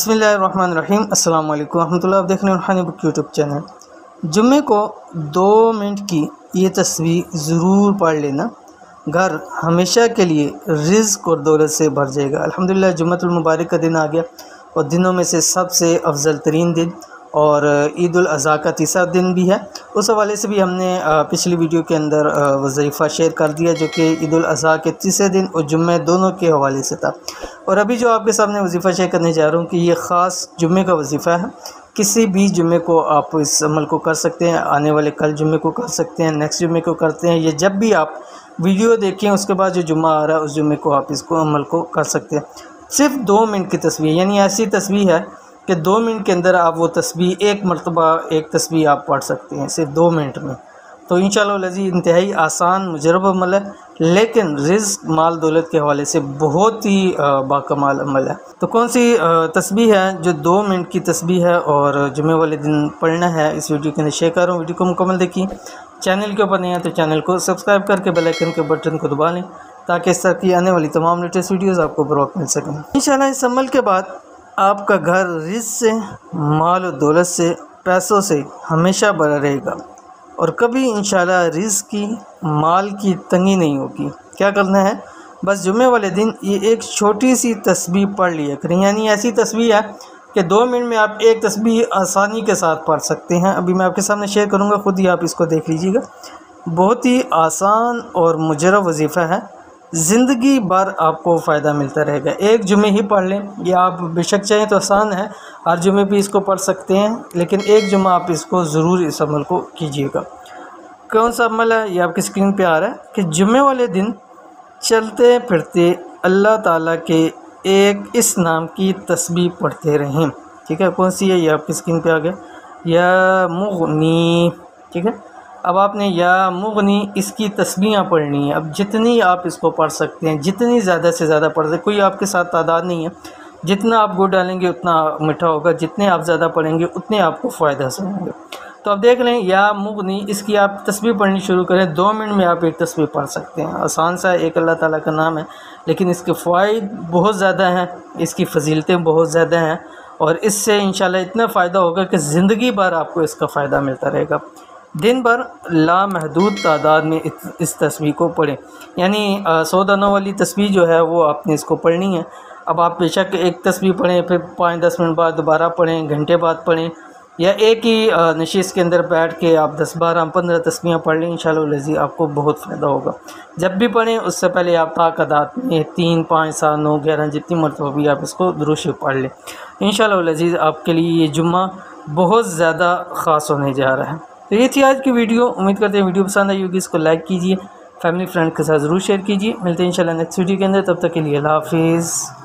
बिस्मिल्लाहिर्रहमानिर्रहीम अस्सलाम वालेकुम रहमतुल्लाह। आप देख रहे हैं रूहानी बुक यूट्यूब चैनल। जुम्मे को 2 मिनट की ये तस्वीर ज़रूर पढ़ लेना, घर हमेशा के लिए रिज़्क़ और दौलत से भर जाएगा। अल्हम्दुलिल्लाह जुम्मतुल मुबारक का दिन आ गया और दिनों में से सबसे अफजल तरीन दिन और ईद उल अज़हा का तीसरा दिन भी है। उस हवाले से भी हमने पिछली वीडियो के अंदर वज़ीफ़ा शेयर कर दिया जो कि ईद उल अज़हा के तीसरे दिन और जुम्मे दोनों के हवाले से था। और अभी जो आपके सामने वज़ीफ़ा शेयर करने जा रहा हूँ कि ये ख़ास जुम्मे का वज़ीफ़ा है। किसी भी जुम्मे को आप इस अमल को कर सकते हैं, आने वाले कल जुम्मे को कर सकते हैं, नेक्स्ट जुम्मे को करते हैं, ये जब भी आप वीडियो देखें उसके बाद जो जुम्मा आ रहा है उस जुम्मे को आप इसको अमल को कर सकते हैं। सिर्फ 2 मिनट की तस्बीह, यानी ऐसी तस्बीह है कि 2 मिनट के अंदर आप वो तस्बीह एक मरतबा एक तस्बीह आप पढ़ सकते हैं सिर्फ 2 मिनट में। तो इंशाअल्लाह लज़ी इंतहाई आसान मुजरब अमल है, लेकिन रिज़्क़ माल दौलत के हवाले से बहुत ही बाकमाल अमल है। तो कौन सी तस्बीह है जो 2 मिनट की तस्बीह है और जुम्मे वाले दिन पढ़ना है, इस वीडियो के अंदर शेयर कर रहा हूँ। वीडियो को मुकम्मल देखिए। चैनल के ऊपर नहीं है तो चैनल को सब्सक्राइब करके बेल आइकन के बटन को दबा लें ताकि इस तरह की आने वाली तमाम लेटेस्ट वीडियोज़ आपको बर वक्त मिल सकें। इंशाअल्लाह इस अमल के बाद आपका घर रिज़्क़ से, माल और दौलत से, पैसों से हमेशा भरा रहेगा और कभी इंशाअल्लाह रिज़्क़ की, माल की तंगी नहीं होगी। क्या करना है, बस जुम्मे वाले दिन ये एक छोटी सी तस्बीह पढ़ लिया करें। यानी ऐसी तस्बीह है कि 2 मिनट में आप एक तस्बीह आसानी के साथ पढ़ सकते हैं। अभी मैं आपके सामने शेयर करूँगा, ख़ुद ही आप इसको देख लीजिएगा। बहुत ही आसान और मुजरब वजीफ़ा है, ज़िंदगी भर आपको फ़ायदा मिलता रहेगा। एक जुमे ही पढ़ लें, या आप बेशक चाहें तो आसान है, हर जुमे भी इसको पढ़ सकते हैं, लेकिन एक जुमा आप इसको ज़रूर इस अमल को कीजिएगा। कौन सा अमल है, ये आपकी स्क्रीन पे आ रहा है कि जुमे वाले दिन चलते फिरते अल्लाह ताला के एक इस नाम की तस्बीह पढ़ते रहें। ठीक है, कौन सी है, ये आपकी स्क्रीन पे आ गया, या मुग़नी। ठीक है, अब आपने या मुग़नी इसकी तस्बीह पढ़नी है। अब जितनी आप इसको पढ़ सकते हैं, जितनी ज़्यादा से ज़्यादा पढ़ सकते, कोई आपके साथ तादाद नहीं है। जितना आप गुड़ डालेंगे उतना मीठा होगा, जितने आप ज़्यादा पढ़ेंगे उतने आपको फ़ायदा से होंगे। तो अब देख लें, या मुग़नी इसकी आप तस्बीह पढ़नी शुरू करें। 2 मिनट में आप एक तस्बीह पढ़ सकते हैं। आसान सा एक अल्लाह ताला का नाम है, लेकिन इसके फ़ायदे बहुत ज़्यादा हैं, इसकी फ़जीलतें बहुत ज़्यादा हैं और इससे इंशाअल्लाह इतना फ़ायदा होगा कि ज़िंदगी भर आपको इसका फ़ायदा मिलता रहेगा। दिन भर लामहदूद तादाद में इस तस्बीह को पढ़ें। यानी 100 दानों वाली तस्बीह जो है वो आपने इसको पढ़नी है। अब आप बेशक एक तस्बीह पढ़ें, फिर 5-10 मिनट बाद दोबारा पढ़ें, घंटे बाद पढ़ें, या एक ही नशीस के अंदर बैठ के आप 10, 12, 15 तस्बीह पढ़ लें। इंशाअल्लाह लज़ी आपको बहुत फ़ायदा होगा। जब भी पढ़ें उससे पहले आप ताक़दात में 3, 5, 7, 9, 11 जितनी मरतबा भी आप इसको दुरूद शरीफ पढ़ लें। इंशाअल्लाह लज़ी आपके लिए ये जुम्मा बहुत ज़्यादा ख़ास होने जा रहा है। तो ये थी आज की वीडियो। उम्मीद करते हैं वीडियो पसंद आई होगी। इसको लाइक कीजिए, फैमिली फ्रेंड के साथ ज़रूर शेयर कीजिए। मिलते हैं इंशाअल्लाह नेक्स्ट वीडियो के अंदर, तब तक के लिए अल्लाह हाफ़िज़।